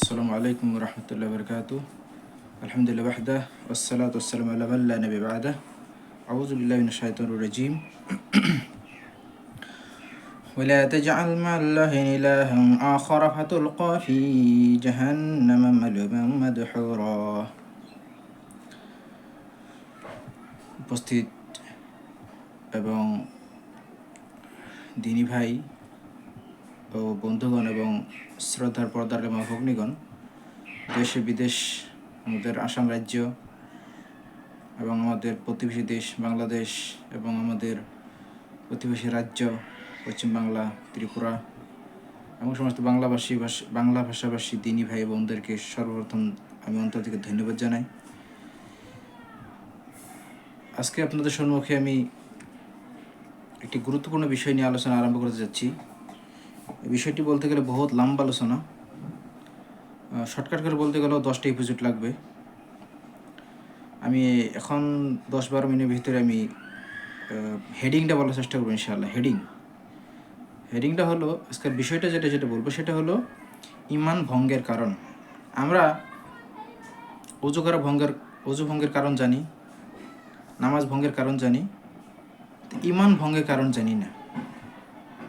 আসসালামু আলাইকুম রহমতুল্লাহ বরকাত। আলহামদুলিল্লাহ ওয়াহদা ওয়াসসালাতু ওয়াসসালামু আলা মান লা নবী বা'দা। আউযু বিল্লাহি মিনাশ শাইতানির রাজীম। ওয়ালা তাজআল মা'আল্লাহি ইলাহান আখার ফাতুলকা ফি জাহান্নাম মালুমান মাদহুরা। উপস্থিত এবং দিনী ভাই ও বন্ধুগণ এবং শ্রদ্ধার পর্দার মা ভগ্নীগণ, দেশে বিদেশ, আমাদের আসাম রাজ্য এবং আমাদের প্রতিবেশী দেশ বাংলাদেশ এবং আমাদের প্রতিবেশী রাজ্য পশ্চিমবাংলা, ত্রিপুরা এবং সমস্ত বাংলা ভাষাভাষী দিনী ভাই বোনদেরকে সর্বপ্রথম আমি অন্তর থেকে ধন্যবাদ জানাই। আজকে আপনাদের সম্মুখে আমি একটি গুরুত্বপূর্ণ বিষয় নিয়ে আলোচনা আরম্ভ করতে যাচ্ছি। এই বিষয়টি বলতে গেলে বহুত লম্বা আলোচনা, শর্টকাট করে বলতে গেলেও 10টা এপিসোড লাগবে। আমি এখন 10-12 মিনিটের ভিতরে আমি হেডিংটা বলার চেষ্টা করবো ইনশাআল্লাহ। হেডিংটা হলো আজকের বিষয়টা যেটা বলবো সেটা হলো ইমান ভঙ্গের কারণ। আমরা অজু ভঙ্গের কারণ জানি, নামাজ ভঙ্গের কারণ জানি, ইমান ভঙ্গের কারণ জানি না।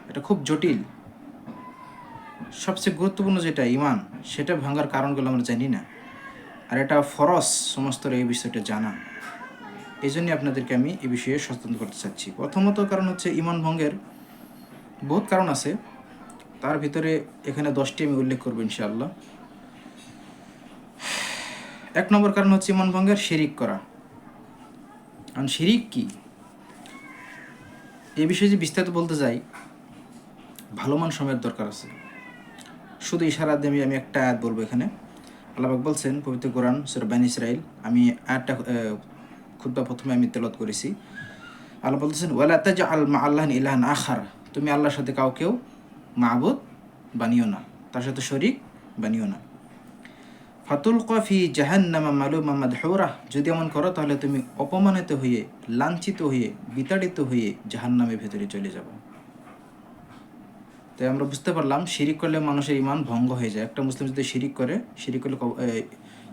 এটা খুব জটিল। সবচেয়ে গুরুত্বপূর্ণ যেটা ইমান, সেটা ভাঙার কারণগুলো আমরা জানি না, আর এটা ফরজ সমস্ত এই বিষয়টা জানা। এই জন্যই আপনাদেরকে আমি এই বিষয়ে সচেতন করতে চাচ্ছি। প্রথমত কারণ হচ্ছে ইমান ভঙ্গের বহুত কারণ আছে, তার ভিতরে এখানে 10টি আমি উল্লেখ করবো ইনশাআল্লাহ। 1 নম্বর কারণ হচ্ছে ইমান ভঙ্গের শিরিক করা। কারণ শিরিক কি, এই বিষয়ে যে বিস্তারিত বলতে যাই ভালো মান সময়ের দরকার আছে। শুধু ইশারা দিয়ে আমি একটা আয়াত বলবো। এখানে আল্লাহ পাক বলছেন পবিত্র কোরআন সূরা বানী ইসরাঈল, আমি আয়াতটা খুতবা প্রথমে আমি তেলাওয়াত করেছি। আল্লাহ বলতেছেন ওয়ালা তাজআল মা'আল্লাহি ইলাহান আখার, তুমি আল্লাহর সাথে কাউকেও মাবুদ বানিও না, তার সাথে শরীক বানিও না। ফাতুলকা ফি জাহান্নামা মালুমান মাদহুরা, যদি এমন করো তাহলে তুমি অপমানিত হয়ে, লাঞ্ছিত হয়ে, বিতাড়িত হয়ে জাহান্নামের ভেতরে চলে যাবে। তাই আমরা বুঝতে পারলাম শিরিক করলে মানুষের ইমান ভঙ্গ হয়ে যায়। একটা মুসলিম যদি শিরিক করলে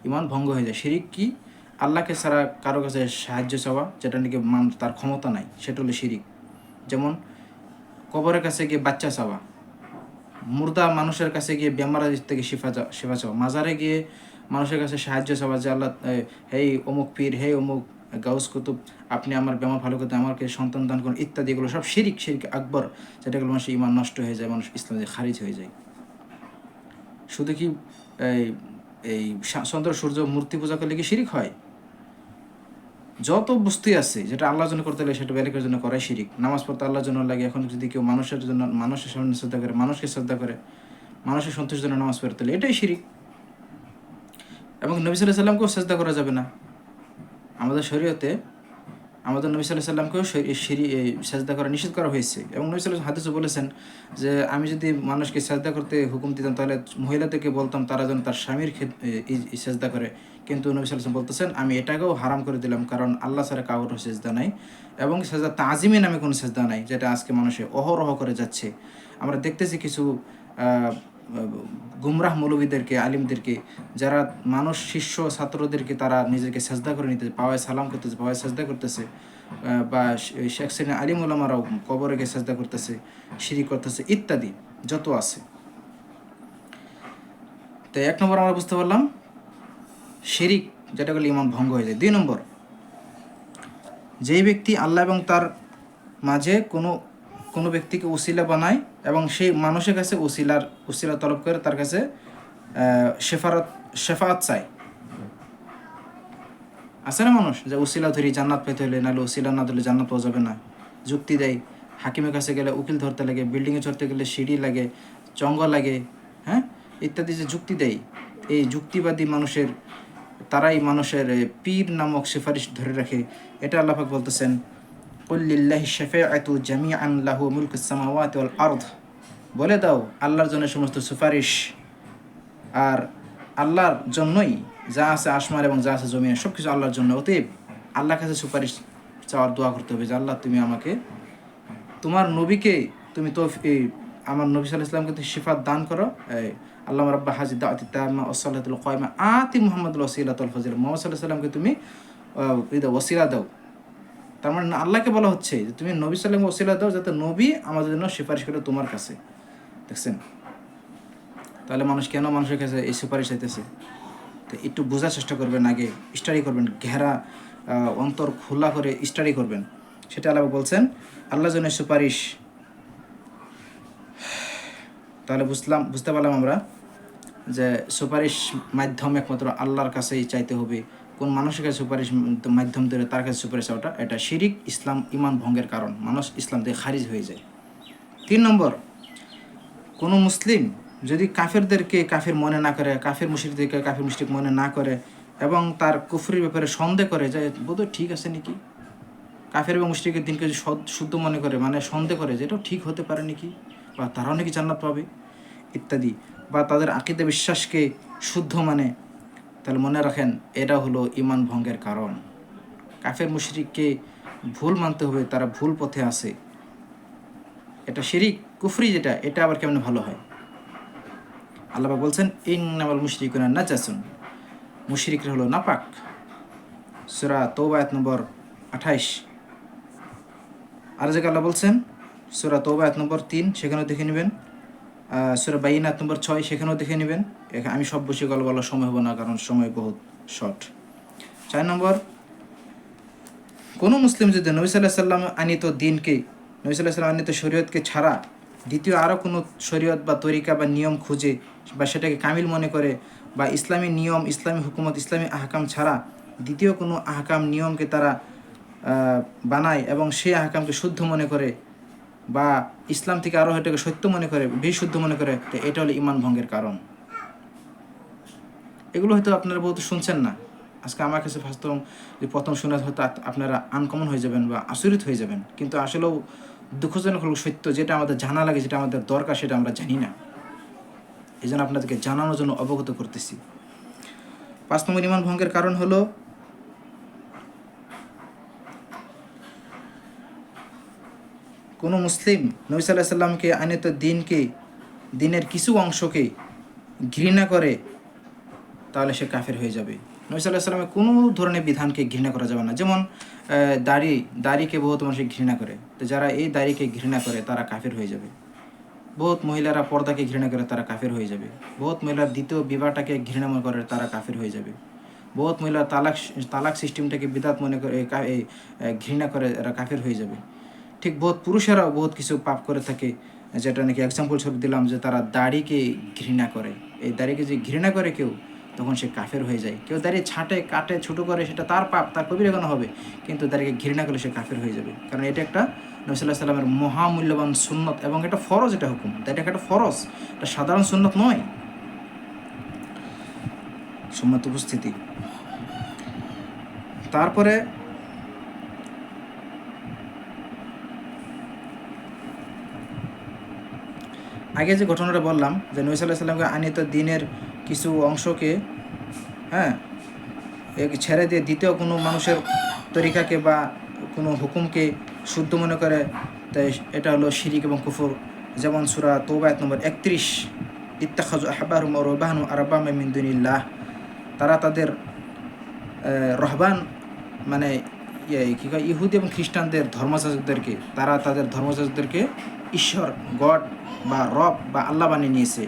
ইমান ভঙ্গ হয়ে যায়। শিরিক কি? আল্লাহকে ছাড়া কারো কাছে সাহায্য চাওয়া, যেটা নাকি তার ক্ষমতা নাই, সেটা হলো শিরিক। যেমন কবরের কাছে গিয়ে বাচ্চা চাওয়া, মুর্দা মানুষের কাছে গিয়ে বেমার থেকে সেবা চাওয়া, মাজারে গিয়ে মানুষের কাছে সাহায্য চাওয়া, যে আল্লাহ হেই অমুক পীর, হে অমুক গাউস কুতুব, আপনি আমার বেমার ভালো করতে আমাকে সন্তান দান করুন ইত্যাদি, এগুলো সব শিরিক আকবর, যেটাগুলো মানুষের ইমান নষ্ট হয়ে যায়, মানুষ ইসলাম থেকে খারিজ হয়ে যায়। শুধু কি এই চন্দ্র সূর্য মূর্তি পূজা করলে কি শিরিক হয়? যত বস্তুই আছে যেটা আল্লাহর জন্য করতে লাগে সেটা বেলেকের জন্য করাই শিরিক। নামাজ পড়তে আল্লাহর জন্য লাগে, এখন যদি কেউ মানুষের সামনে শ্রদ্ধা করে, মানুষকে শ্রদ্ধা করে, মানুষের সন্তোষের জন্য নামাজ পড়তে হলে এটাই শিরিক। এবং নবী সাল্লাল্লাহু আলাইহি সাল্লামকেও সেজদা করা যাবে না। আমাদের শরীয়তে আমাদের নবী সাল্লাল্লাহু আলাইহি সাল্লামকেও সেজদা করা নিষেধ করা হয়েছে। এবং নবী সাল্লাল্লাহু আলাইহি হাদিসে বলেছেন যে আমি যদি মানুষকে সেজদা করতে হুকুম দিতাম তাহলে মহিলাদেরকে বলতাম তারা যেন তার স্বামীর সেজদা করে। কিন্তু নবী সাল্লাল্লাহু আলাইহি সাল্লাম বলতেছেন আমি এটাকেও হারাম করে দিলাম, কারণ আল্লাহ ছাড়া কারোর সেজদা নাই এবং সেজদা তাজিমি নামে কোনো সেজদা নাই, যেটা আজকে মানুষে অহরহ করে যাচ্ছে। আমরা দেখতেছি কিছু গুমরাহ মৌলবীদেরকে, আলিমদেরকে, যারা মানুষ শিষ্য ছাত্রদেরকে তারা নিজেকে সেজদা করে নিতেছে, পাওয়ায় সালাম করতেছে, পাওয়ায় সেজদা করতেছে, বা শেখ শ্রেণী আলিম ওলামারাও কবরে গিয়ে সেজদা করতেছে, শিরিক করতেছে ইত্যাদি যত আছে। তো 1 নম্বর আমরা বুঝতে পারলাম শিরিক, যেটা করলে ইমান ভঙ্গ হয়ে যায়। 2 নম্বর, যেই ব্যক্তি আল্লাহ এবং তার মাঝে কোনো ব্যক্তিকে উসিলা বানায় এবং সেই মানুষের কাছে উসিলা তলব করে, তার কাছে শেফাআত চায়। আছে না মানুষ যে উসিলা ধরি জান্নাত পেতে হলে, নাহলে উসিলা না ধরলে জান্নাত পাওয়া যাবে না, যুক্তি দেয়। হাকিমের কাছে গেলে উকিল ধরতে লাগে, বিল্ডিংয়ে চড়তে গেলে সিঁড়ি লাগে, চঙ্গ লাগে, হ্যাঁ, ইত্যাদি যে যুক্তি দেয়। এই যুক্তিবাদী মানুষের, তারাই মানুষের পীর নামক সুপারিশ ধরে রাখে। এটা আল্লাহ পাক বলতেছেন কুল লিল্লাহি শাফাআতু জামিআন লাহু মুলকুস সামাওয়াতি ওয়াল আরদ, বলে দাও আল্লাহর জন্য সমস্ত সুপারিশ, আর আল্লাহর জন্যই যা আছে আসমান এবং যা আছে জমিনে সব কিছু আল্লাহর জন্য। অতএব আল্লাহর কাছে সুপারিশ চাওয়ার দোয়া করতে হবে যে আল্লাহ তুমি আমাকে, তোমার নবীকে তুমি তো আমার নবী সাল্লাল্লাহু আলাইহি ওয়াসাল্লাম কিন্তু সিফাত দান করো, আল্লাহ রাব্বা হাজিদ দাওয়াতি তাম্মা ওয়াস সালাতুল কায়মা আতি মুহাম্মাদুল ওয়াসিলাতুল ফাজিলা, মুহাম্মদ সাল্লাল্লাহু আলাইহি ওয়াসাল্লামকে তুমি ওসিলা দাও। তার মানে আল্লাহকে বলা হচ্ছে যে তুমি নবী সাল্লাল্লাহু আলাইহি ওয়াসাল্লাম ওসিলা দাও, যাতে নবী আমাদের জন্য সুপারিশ করে তোমার কাছে। দেখছেন? তাহলে মানুষ কেন মানুষের কাছে এই সুপারিশ চাইতেছে? তো একটু বোঝার চেষ্টা করবেন, আগে স্টাডি করবেন, ঘেরা অন্তর খোলা করে স্টাডি করবেন। সেটা আল্লাহ বলছেন আল্লাহর জন্য সুপারিশ। তাহলে বুঝতে পারলাম আমরা যে সুপারিশ মাধ্যম একমাত্র আল্লাহর কাছেই চাইতে হবে। কোন মানুষের কাছে সুপারিশ মাধ্যম ধরে তার কাছে সুপারিশ চাওয়াটা এটা শিরিক, ইসলাম ইমান ভঙ্গের কারণ, মানুষ ইসলাম থেকে খারিজ হয়ে যায়। 3 নম্বর, কোনো মুসলিম যদি কাফেরদেরকে কাফের মনে না করে, কাফের মুশরিকদেরকে কাফের মুশরিক মনে না করে এবং তার কুফরির ব্যাপারে সন্দেহ করে যে বোধহয় ঠিক আছে নাকি, কাফের এবং মুশরিকের দিনকে যদি শুদ্ধ মনে করে, মানে সন্দেহ করে যে এটাও ঠিক হতে পারে নাকি, বা তারাও নাকি জান্নাত পাবে ইত্যাদি, বা তাদের আকীদা বিশ্বাসকে শুদ্ধ মানে, তাহলে মনে রাখেন এটা হলো ইমান ভঙ্গের কারণ। কাফের মুশরিককে ভুল মানতে হবে, তারা ভুল পথে আছে, এটা শিরিক কুফরি, যেটা এটা আবার কেমন ভালো হয়? আল্লাহ বলছেন ইন্নামাল মুশরিকুনা নাজাসুন, মুশরিকরা হলো নাপাক। সূরা তাওবা আয়াত নম্বর 28। আর জায়গায় আল্লাহ বলছেন সূরা তাওবা আয়াত নম্বর 3, সেখানেও দেখে নেবেন। সূরা বাইয়িনা আয়াত নম্বর 6, সেখানেও দেখে নেবেন। আমি সব বসে গল্প বলার সময় হবে না, কারণ সময় বহুত শর্ট। 4 নম্বর, কোনো মুসলিম যদি নবী সাল্লাল্লাহু আলাইহি ওয়াসাল্লাম আনিত দিনকে, নবী সাল্লাল্লাহু আলাইহি ওয়াসাল্লাম আনিত শরীয়তকে ছাড়া দ্বিতীয় আরও কোনো শরীয়ত বা তরিকা বা নিয়ম খুঁজে বা সেটাকে কামিল মনে করে, বা ইসলামী নিয়ম, ইসলামী হুকুমত, ইসলামী আহকাম ছাড়া দ্বিতীয় কোনো আহকাম নিয়মকে তারা বানায় এবং সেই আহকামকে শুদ্ধ মনে করে, বা ইসলাম থেকে আরও এটাকে সত্য মনে করে, বিশুদ্ধ মনে করে, তো এটা হলো ইমান ভঙ্গের কারণ। এগুলো হয়তো আপনারা বহুত শুনছেন না। আজকে আমার কাছে প্রথম শুনে হয়তো আপনারা আনকমন হয়ে যাবেন বা আচরিত হয়ে যাবেন, কিন্তু আসলেও দুঃখজনক হলো সত্য, যেটা আমাদের জানা লাগে, যেটা আমাদের দরকার, সেটা আমরা জানি না। এই জন্য আপনাদেরকে জানানোর জন্য অবগত করতেছি। 5 নম্বর ইমান ভঙ্গের কারণ হলো কোনো মুসলিম নবী সাল্লাল্লাহু আলাইহি ওয়াসাল্লামকে আনিত দিনের কিছু অংশকে ঘৃণা করে, তাহলে সে কাফের হয়ে যাবে। নবী সাল্লাল্লাহু আলাইহি ওয়াসাল্লামের কোনো ধরনের বিধানকে ঘৃণা করা যাবে না। যেমন দাড়িকে বহুত মানুষ ঘৃণা করে, তো যারা এই দাড়িকে ঘৃণা করে তারা কাফের হয়ে যাবে। বহুত মহিলারা পর্দাকে ঘৃণা করে, তারা কাফের হয়ে যাবে। বহুত মহিলার দ্বিতীয় বিবাহটাকে ঘৃণা মনে করে, তারা কাফের হয়ে যাবে। বহুত মহিলা তালাক সিস্টেমটাকে বিদাত মনে করে ঘৃণা করে, এরা কাফের হয়ে যাবে। ঠিক বহুত পুরুষেরাও বহুত কিছু পাপ করে থাকে, যেটা নাকি এক্সাম্পল স্বরূপ দিলাম, যে তারা দাড়িকে ঘৃণা করে। এই দাড়িকে যে ঘৃণা করে কেউ, তখন সে কাফের হয়ে যায়। কেউ দাড়ি ছাঁটে, কাটে, ছোটো করে, সেটা তার পাপ, তার কবিরা গুনাহ হবে, কিন্তু দাড়িকে ঘৃণা করলে সে কাফের হয়ে যাবে। কারণ এটা একটা নবী সাল্লাল্লাহু আলাইহি ওয়াসাল্লামের মহামূল্যবান সুন্নত, এবং এটা ফরজ, এটা হুকুম, এটা একটা ফরজ, এটা সাধারণ সুন্নত নয়। সম্মানিত উপস্থিতি, তারপরে আগে যে ঘটনাটা বললাম, যে নবী সাল্লাল্লাহু আলাইহি ওয়াসাল্লামকে আনিত দিনের কিছু অংশকে ছেড়ে দিয়ে দ্বিতীয় কোনো মানুষের তরিকাকে বা কোনো হুকুমকে শুদ্ধ মনে করে, তাই এটা হলো শিরিক এবং কুফর। যেমন সূরা তাওবা আয়াত নম্বর 31, ইত্তাখাযু আহবারহুম ওয়া রুহবানহুম আরবাবা মিন দুনিল্লাহ, তারা তাদের রহবান মানে ইহুদি এবং খ্রিস্টানদের ধর্মযাজকদেরকে, তারা তাদের ধর্মযাজকদেরকে ঈশ্বর, গড বা রব বা আল্লাহ বানিয়ে নিয়েছে।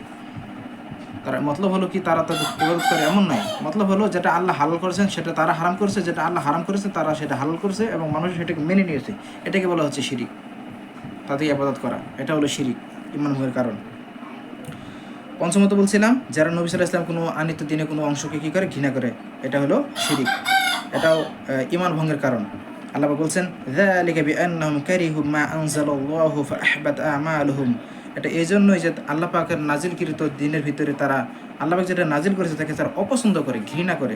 তার মতলব হলো কি, তারা তাদের ইবাদত করে এমন নয়। মতলব হলো যেটা আল্লাহ হালাল করেছেন সেটা তারা হারাম করেছে, যেটা আল্লাহ হারাম করেছে তারা সেটা হালাল করেছে, এবং মানুষ সেটাকে মেনে নিয়েছে। এটাকে বলা হচ্ছে শিরিক, তাদের ইবাদত করা। এটা হলো শিরিক, ইমান ভঙ্গের কারণ। পঞ্চমত বলছিলাম, যারা নবী সাল্লাল্লাহু আলাইহি ওয়াসাল্লাম কোনো আনিত দিনে কোনো অংশকে কী করে, ঘৃণা করে, এটা হলো শিরিক, এটাও ইমান ভঙ্গের কারণ। আল্লাহ বলছেন যালিকা বিআন্নাহুম কারিহু মা আনজালাল্লাহু ফাআহবাতা আমালুহুম, এটা এই জন্যই যে আল্লাহ পাকের নাজিলকৃত দিনের ভিতরে তারা, আল্লাহ পাক যেটা নাজিল করেছে তাকে তারা অপছন্দ করে, ঘৃণা করে।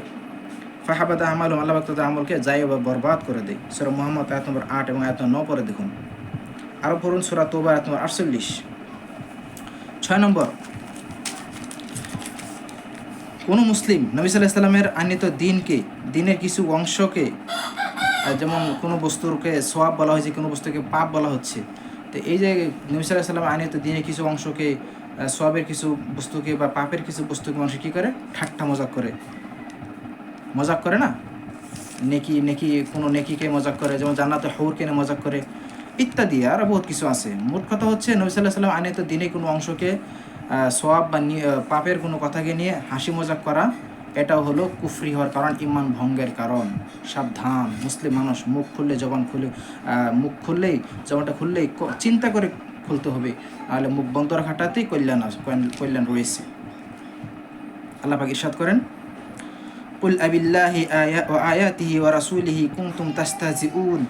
ফাহাবাতা আমালুহুম, আল্লাহ পাক তাদের আমলকে যায় বা বরবাদ করে দেয়। সূরা মুহাম্মদ আয়াত নম্বর 8 এবং আয়াত 9 পরে দেখুন। আরও পড়ুন সূরা তাওবা আয়াত নম্বর 48। 6 নম্বর, কোনো মুসলিম নবী সাল্লাল্লাহু আলাইহি ওয়াসাল্লামের আনিত দিনের কিছু অংশকে, যেমন কোনো বস্তুকে সোয়াব বলা হয়েছে, কোনো বস্তুকে পাপ বলা হচ্ছে, তো এই যে নবী সাল্লাল্লাহু আলাইহি ওয়াসাল্লাম আইনিত দিনের কিছু অংশকে সওয়াবের কিছু বস্তুকে বা পাপের কিছু বস্তুকে মানুষ কী করে, ঠাট্টা মজাক করে না, নেকি নেকি কোনো নেকিকে মজাক করে, যেমন জান্নাতে হৌরকে নিয়ে মজাক করে ইত্যাদি, আর বহুত কিছু আছে। মোট কথা হচ্ছে নবী সাল্লাল্লাহু আলাইহি ওয়াসাল্লাম আইনিত দিনে কোনো অংশকে সওয়াব বা পাপের কোনো কথাকে নিয়ে হাসি মজাক করা, এটাও হলো কুফরি হওয়ার কারণ, ইমান ভঙ্গের কারণ। সাবধান, মুসলিম মানুষ মুখ খুললেই জবানটা খুললেই চিন্তা করে খুলতে হবে, নাহলে মুখ বন্ধ রাখাটাতেই কল্যাণ রয়েছে। আল্লাহ পাক ইরশাদ করেন, কুল আবিল্লাহি ওয়া আয়াতিহি ওয়া রাসূলিহি কুনতুম তাস্তাহজিউন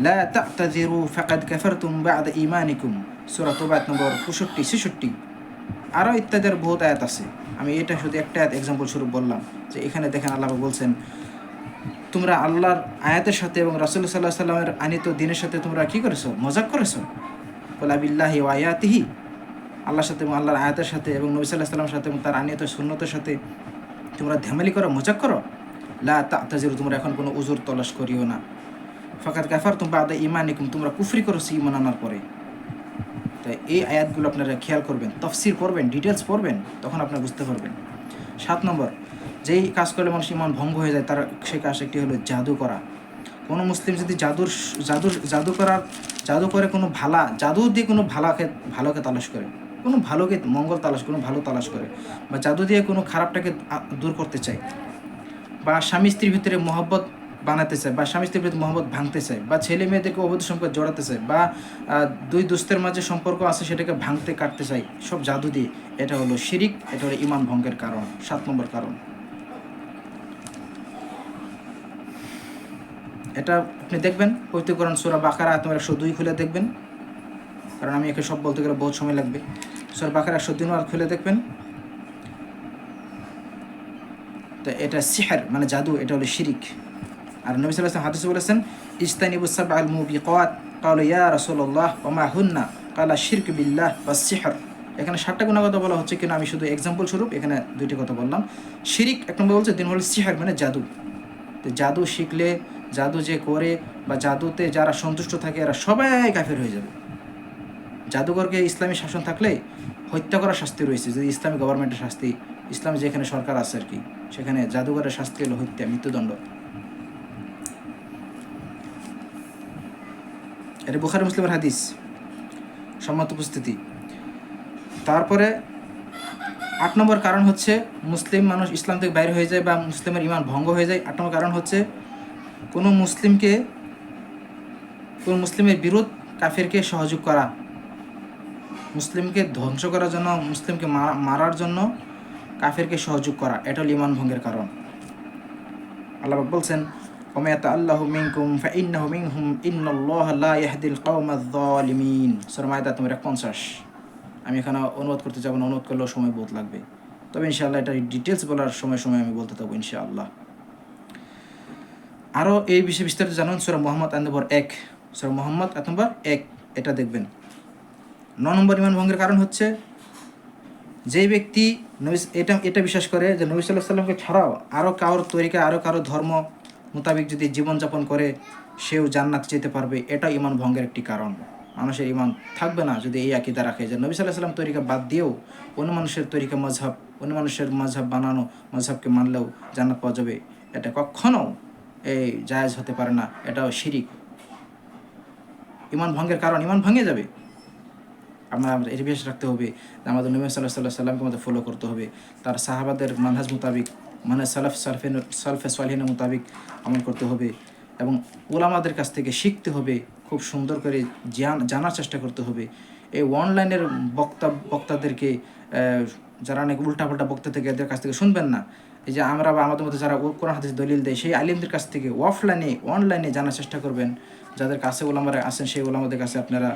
লা তা'তাযিরু ফাকাদ কাফারতুম বা'দা ঈমানিকুম। সূরা তাওবা নম্বর 65-66 আরও ইত্যাদির বহুত আয়াত আছে। আমি এটা শুধু একটা আয়াত এক্সাম্পল স্বরূপ বললাম, যে এখানে দেখেন আল্লাহ বলছেন, তোমরা আল্লাহর আয়াতের সাথে এবং রাসূলুল্লাহ সাল্লাল্লাহু আলাইহি সাল্লামের আনিত দিনের সাথে তোমরা কী করেছো, মজাক করেছো। কুল আবিল্লাহি ওয়া আয়াতিহি, আল্লাহর সাথে এবং আল্লাহর আয়াতের সাথে এবং নবী সাল্লাল্লাহু আলাইহি সাল্লামের সাথে এবং তার আনিত সুন্নতের সাথে তোমরা ধ্যামালি করো, মজাক করো। লা তা'তাযিরু, তোমরা এখন কোনো উজুর তলাশ করিও না। ফাকাদ কাফারতুম বা'দা ঈমানিকুম, তোমরা কুফরি করেছো ঈমান আনার পরে। তাই এই আয়াতগুলো আপনারা খেয়াল করবেন, তাফসীর পড়বেন, ডিটেলস পড়বেন, তখন আপনারা বুঝতে পারবেন। 7 নম্বর, যেই কাজ করলে মানুষ ঈমান ভঙ্গ হয়ে যায়, তার সেই কাজ একটি হলো জাদু করা। কোনো মুসলিম যদি জাদু করে, কোনো জাদু দিয়ে কোনো ভালোকে তালাশ করে, কোনো ভালোকে মঙ্গল তালাশ, কোনো ভালো তালাশ করে, বা জাদু দিয়ে কোনো খারাপটাকে দূর করতে চায়, বা স্বামী স্ত্রীর ভিতরে মহব্বত বানাতে চায়, বা স্বামী স্ত্রীর ভিতরে মহব্বত ভাঙতে চায়, বা ছেলে মেয়েদেরকে অবৈধ সম্পর্ক জড়াতে চায়, বা দুই দুস্তের মাঝে সম্পর্ক আছে সেটাকে ভাঙতে কাটতে চায় সব জাদু দিয়ে, এটা হলো শিরিক, এটা হলো ঈমান ভঙ্গের কারণ। 7 নম্বর কারণ এটা আপনি দেখবেন পবিত্র কোরআন সূরা বাকারা আয়াত নম্বর 102 খুলে দেখবেন, কারণ আমি একে সব বলতে গেলে বহুত সময় লাগবে। সূরা বাকারা 102 নম্বর খুলে দেখবেন। তো এটা সিহর মানে জাদু, এটা হলো শিরিক। আর নবী সাল্লাল্লাহু আলাইহি ওয়াসাল্লাম হাদিসে বলেছেন, ইজতানিবুস সাবআল মুবিকাত, ক্বালু ইয়া রাসূলুল্লাহ ওয়া মা হুন্না, ক্বালা শিরকু বিল্লাহ ওয়াস সিহর। এখানে 7টা গুণার কথা বলা হচ্ছে, কিন্তু আমি শুধু এক্সাম্পল স্বরূপ এখানে 2টি কথা বললাম। শিরিক 1 নম্বর বলছে, 2 নম্বর সিহর মানে জাদু। তো জাদু শিখলে, জাদু যে করে বা জাদুতে যারা সন্তুষ্ট থাকে, এরা সবাই কাফের হয়ে যাবে। জাদুঘরকে ইসলামী শাসন থাকলে হত্যা করার শাস্তি রয়েছে, যদি ইসলামী গভর্নমেন্টের শাস্তি, ইসলামী যেখানে সরকার আছে আর কি, সেখানে জাদুঘরের শাস্তি হলো হত্যা, মৃত্যুদণ্ড। এটা বুখারী মুসলিমের হাদিস, সম্মত উপস্থিতি। তারপরে 8 নম্বর কারণ হচ্ছে মুসলিম মানুষ ইসলাম থেকে বাইরে হয়ে যায় বা মুসলিমের ঈমান ভঙ্গ হয়ে যায়। 8 নম্বর কারণ হচ্ছে কোনো মুসলিমের বিরোধ কাফেরকে সহযোগ করা, মুসলিমকে ধ্বংস করার জন্য, মুসলিমকে মারার জন্য কাফেরকে সহযোগ করা, এটা হল ঈমান ভঙ্গের কারণ। আল্লাহ বলছেন, ওমা ইয়াতাআল্লাহু মিনকুম ফাইন্নাহু মিনহুম ইন্নাল্লাহা লা ইয়াহদিল কওমায যালিমিন। সূরা মাইদা নম্বর 50। আমি এখানে অনুবাদ করতে যাব না, অনুবাদ করলেও সময় বহুত লাগবে, তবে ইনশাআল্লাহ এটা ডিটেলস বলার সময় আমি বলতে থাকবো ইনশাআল্লাহ। আরও এই বিষয়ে বিস্তারিত জানুন সূরা মুহাম্মদ আয়াত নম্বর 1, সূরা মুহাম্মদ আয়াত নম্বর 1, এটা দেখবেন। 9 নম্বর ঈমান ভঙ্গের কারণ হচ্ছে যেই ব্যক্তি এটা বিশ্বাস করে যে নবী সাল্লাল্লাহু আলাইহি ওয়াসাল্লামকে ছাড়াও আরও কারোর তরিকা, আরও কারো ধর্ম মোতাবেক যদি জীবনযাপন করে সেও জান্নাতে যেতে পারবে, এটা ঈমান ভঙ্গের একটি কারণ। মানুষের ঈমান থাকবে না যদি এই আকীদা রাখে যে নবী সাল্লাল্লাহু আলাইহি ওয়াসাল্লাম তরিকা বাদ দিয়েও অন্য মানুষের তরিকা মযহাব, অন্য মানুষের মযহাব বানানো মযহাবকে মানলেও জান্নাত পাওয়া যাবে, এটা কখনো জায়েজ হতে পারে না, এটাও শিরিক, ঈমান ভঙ্গের কারণ, ঈমান ভেঙে যাবে। আমরা এর বিশ্বাস রাখতে হবে যে আমাদের নবী সাল্লাল্লাহু আলাইহি সাল্লামকে আমাদের ফলো করতে হবে, তার সাহাবাদের মানহাজ মোতাবিক, মানে সালফে সালিহিনের মোতাবিক আমল করতে হবে, এবং উলামাদের কাছ থেকে শিখতে হবে, খুব সুন্দর করে জানার চেষ্টা করতে হবে। এই অনলাইনের বক্তাদেরকে, যারা অনেক উল্টাপাল্টা বক্তা থেকে, এদের কাছ থেকে শুনবেন না। এই যে আমরা বা আমাদের মধ্যে যারা কোরআন হাদিস দলিল দেয়, সেই আলিমদের কাছ থেকে অনলাইনে জানার চেষ্টা করবেন। যাদের কাছে ওলামারা আছেন, সেই ওলামাদের কাছে আপনারা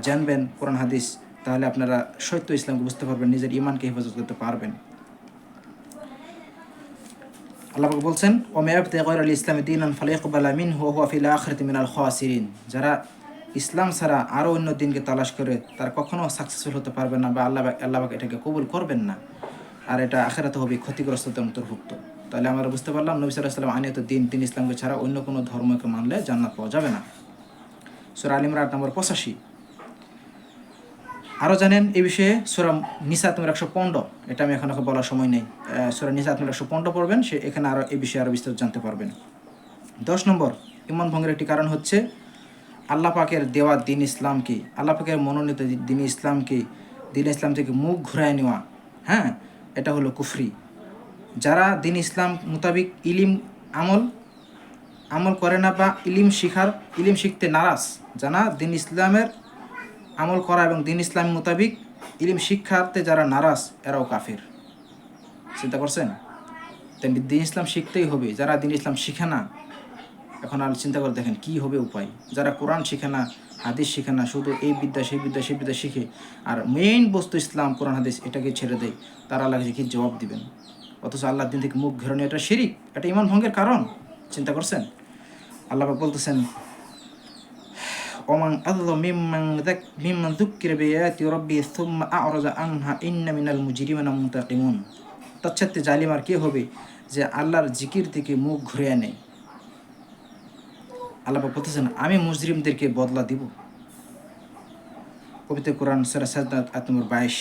জানবেন কোরআন হাদিস, তাহলে আপনারা সত্য ইসলামকে বুঝতে পারবেন, নিজের ঈমানকে হেফাজত করতে পারবেন। আল্লাহ পাক বলছেন, ওয়া মা ইয়াবতাগি গায়রাল ইসলামি দীনান ফালাইয়াকবালা মিনহু ওয়া হুয়া ফিল আখিরাতি মিনাল খাসিরিন। যারা ইসলাম ছাড়া আরও অন্য দিনকে তালাশ করে, তারা কখনো সাকসেসফুল হতে পারবে না, বা আল্লাহ পাক এটাকে কবুল করবেন না, আর এটা আখিরাতে হবে ক্ষতিগ্রস্তদের অন্তর্ভুক্ত। তাহলে আমরা বুঝতে পারলাম নবী সাল্লাল্লাহু আলাইহি ওয়াসাল্লাম আনিত দিন ইসলামকে ছাড়া অন্য কোনো ধর্মকে মানলে জান্নাত পাওয়া যাবে না। সূরা আল ইমরান নম্বর 85। আরও জানেন এই বিষয়ে সূরা নিসা তোমার 115, এটা আমি এখন বলার সময় নেই। সূরা নিসা তোমার 115 পড়বেন, সে এখানে আরও এই বিষয়ে আরও বিস্তারিত জানতে পারবেন। 10 নম্বর ইমান ভঙ্গের একটি কারণ হচ্ছে আল্লাহ পাকের দেওয়া দিন ইসলামকে, আল্লাহ পাকের মনোনীত দিন ইসলামকে, দিন ইসলাম থেকে মুখ ঘুরায় নেওয়া, হ্যাঁ, এটা হলো কুফরি। যারা দিন ইসলাম মোতাবিক আমল আমল করে না বা ইলিম শিখতে নারাজ, জানা দিন ইসলামের আমল করা এবং দিন ইসলাম মোতাবিক ইলিম শিক্ষার্থে যারা নারাজ, এরাও কাফের। চিন্তা করছেন? তেমনি দিন ইসলাম শিখতেই হবে। যারা দিন ইসলাম শিখে না, এখন আর চিন্তা করে দেখেন কী হবে উপায়। যারা কোরআন শিখে না, হাদিস শিখে না, শুধু এই বিদ্যা সেই বিদ্যা শিখে, আর মেইন বস্তু ইসলাম কোরআন হাদিস এটাকে ছেড়ে দেয়, তারা আল্লাহকে কি জবাব দিবেন? অথচ আল্লাহর দিন থেকে মুখ ঘেরানো এটা শিরিক, এটা ইমান ভঙ্গের কারণ। চিন্তা করছেন? আল্লাহ বলতেছেন, ওমান আল্লাহ মিম্মান যুক্কিরা বিআয়াতি রাব্বি সুম্মা আ'রাযা আনহা ইন্না মিনাল মুজরিমিনা মুনতাকিমুন। তৎসত্ত্বে জালিম আর কে হবে যে আল্লাহর জিকির থেকে মুখ ঘুরিয়ে নেয়। আল্লাহ বলতেছেন, আমি মুজরিমদেরকে বদলা দিব। পবিত্র কোরআন সূরা সাজদা আয়াত নম্বর 22।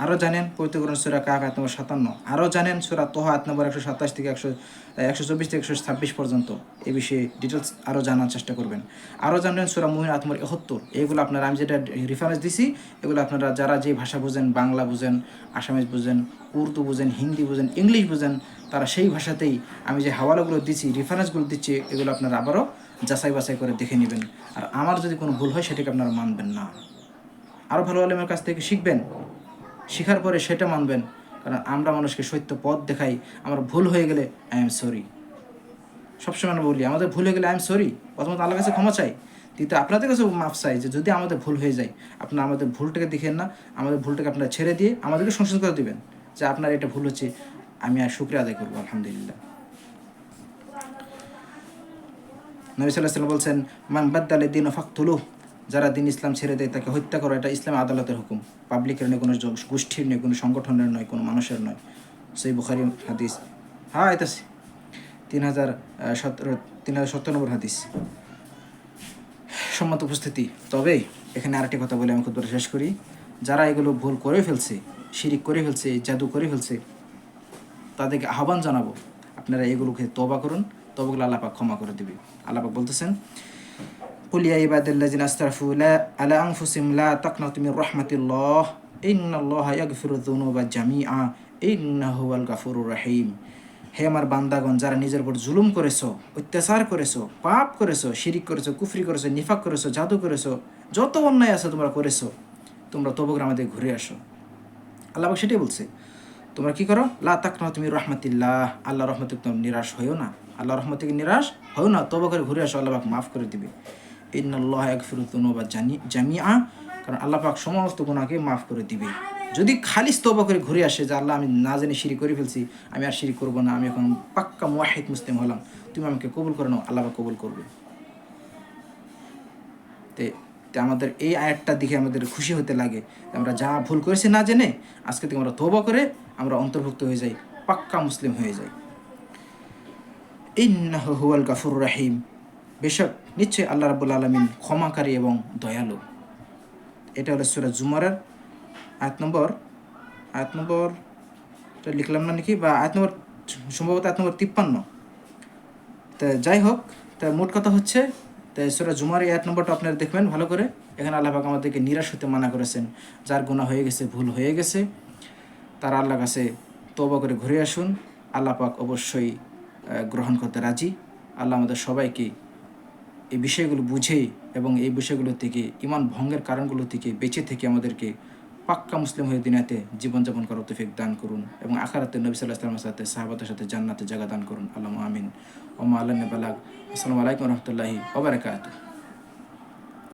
আরও জানেন পবিত্র কোরআন সূরা কাহফ আয়াত নম্বর 57। আরও জানেন সূরা তোহা আয়াত নম্বর 127 থেকে 124 থেকে 126 পর্যন্ত। এই বিষয়ে ডিটেলস আরও জানার চেষ্টা করবেন। আরও জানেন সূরা মুমিন আয়াত নম্বর 71। এইগুলো আপনারা, আমি যেটা রেফারেন্স দিছি, এগুলো আপনারা যারা যে ভাষা বুঝেন, বাংলা বুঝেন, আসামিজ বুঝেন, উর্দু বুঝেন, হিন্দি বুঝেন, ইংলিশ বুঝেন, তারা সেই ভাষাতেই আমি যে হাওয়ালাগুলো দিচ্ছি, রেফারেন্সগুলো দিচ্ছি, এগুলো আপনারা আবারও যাচাই বাছাই করে দেখে নেবেন। আর আমার যদি কোনো ভুল হয় সেটাকে আপনারা মানবেন না, আরও ভালো আলেমের কাছ থেকে শিখবেন, শেখার পরে সেটা মানবেন। কারণ আমরা মানুষকে সত্য পথ দেখাই। আমার ভুল হয়ে গেলে আই এম সরি, সবসময় আমরা বলি আমাদের ভুল হয়ে গেলে আই এম সরি, প্রথমত আল্লাহর কাছে ক্ষমা চাই, কিন্তু আপনাদের কাছে মাফ চাই যে যদি আমাদের ভুল হয়ে যায়, আপনারা আমাদের ভুলটাকে দেখেন না, আমাদের ভুলটাকে আপনারা ছেড়ে দিয়ে আমাদেরকে সংশোধন করে দেবেন যে আপনার এটা ভুল হচ্ছে, আমি আর শুকরিয়া আদায় করবো, আলহামদুলিল্লাহ। নবী সাল্লাল্লাহু আলাইহি ওয়াসাল্লাম বলছেন, মান বাদ্দালা দীনাহু ফাকতুলুহু, যারা দিন ইসলাম ছেড়ে দেয় তাকে হত্যা করো। এটা ইসলাম আদালতের হুকুম, পাবলিকের নয়, কোনো গোষ্ঠীর নয়, কোনো সংগঠনের নয়, কোনো মানুষের নয়। সহিহ বুখারী হাদিস। হ্যাঁ, এটা 3017 নম্বর হাদিস। সম্মত উপস্থিতি। তবে এখানে আরেকটি কথা বলে আমি খুতবা শেষ করি। যারা এগুলো ভুল করে ফেলছে, শিরিক করে ফেলছে, জাদু করে ফেলছে, তাদেরকে আহ্বান জানাবো, আপনারা এগুলোকে তওবা করুন, তওবাগুলো আল্লাহ পাক ক্ষমা করে দিবে। আল্লাহ পাক বলতেছেন, কুল ইয়া ইবাদাল্লাযিনা আসরাফু আলা আনফুসিহিম লা তাকনাতু মির রাহমাতিল্লাহ ইন্নাল্লাহা ইয়াগফিরুয যুনুবা জামিআ ইন্নাহু হুয়াল গাফুরুর রহিম। হে আমার বান্দাগণ, যারা নিজের উপর জুলুম করেছো, অত্যাচার করেছো, পাপ করেছো, শিরিক করেছো, কুফরি করেছো, নিফাক করেছো, জাদু করেছো, যত অন্যায় আছে তোমরা করেছো, তোমরা তওবা করে আমাদের ঘুরে আসো। আল্লাহ পাক সেটাই বলছে, তোমরা কি করো? লা তাকনাতু মির রাহমাতিল্লাহ, আল্লাহর রহমত থেকে তোমরা নিরাশ হইও না, আল্লাহর রহমত থেকে নিরাশ হইও না, তওবা করে ঘুরে আসো, আল্লাহ পাক মাফ করে দিবে। ইন্নাল্লাহা ইয়াগফিরুয যুনুবা জামিআ, কারণ আল্লাহ পাক সমস্ত গুনাহকে মাফ করে দিবে যদি খালিস তওবা করে ঘুরে আসে যে আল্লাহ, আমি না জেনে শিরিক করে ফেলছি, আমি আর শিরিক করবো না, আমি এখন পাক্কা মুওয়াহিদ মুসলিম হলাম, তুমি আমাকে কবুল করে নাও, আল্লাহ পাক কবুল করবে। তে আমাদের এই আয়াতটা দেখে আমাদের খুশি হতে লাগে, আমরা যা ভুল করেছি না জেনে, আজকে থেকে আমরা তওবা করে আমরা অন্তর্ভুক্ত হয়ে যাই, পাক্কা মুসলিম হয়ে যাই। ইন্নাহু হুয়াল গাফুরুর রহিম, বেশক নিশ্চয়ই আল্লাহ রাব্বুল আলামিন ক্ষমাকারী এবং দয়ালু। এটা হলো সূরা জুমারের আয়াত নম্বর লিখলাম না নাকি, বা আয়াত নম্বর সম্ভবত আয়াত নম্বর 53। তা যাই হোক, তা মোট কথা হচ্ছে, তাই সূরা জুমার আয়াত নম্বরটা আপনারা দেখবেন ভালো করে। এখানে আল্লাহ পাক আমাদেরকে নিরাশ হতে মানা করেছেন। যার গুনাহ হয়ে গেছে, ভুল হয়ে গেছে, তারা আল্লাহর কাছে তওবা করে ঘুরে আসুন, আল্লাহ পাক অবশ্যই গ্রহণ করতে রাজি। আল্লাহ আমাদের সবাইকে এই বিষয়গুলো বুঝে এবং এই বিষয়গুলো থেকে, ইমান ভঙ্গের কারণগুলো থেকে বেঁচে থেকে আমাদেরকে পাক্কা মুসলিম হয়ে দুনিয়াতে জীবনযাপন করার তৌফিক দান করুন এবং আখিরাতে নবী সাল্লাল্লাহু আলাইহি ওয়াসাল্লামের সাথে সাহাবাদের সাথে জান্নাতে জায়গা দান করুন। আল্লাহুম্মা আমিন। ওয়া মা আলাইনা বালাগ। আসসালামু আলাইকুম ওয়া রাহমাতুল্লাহি ওয়া বারাকাতুহু।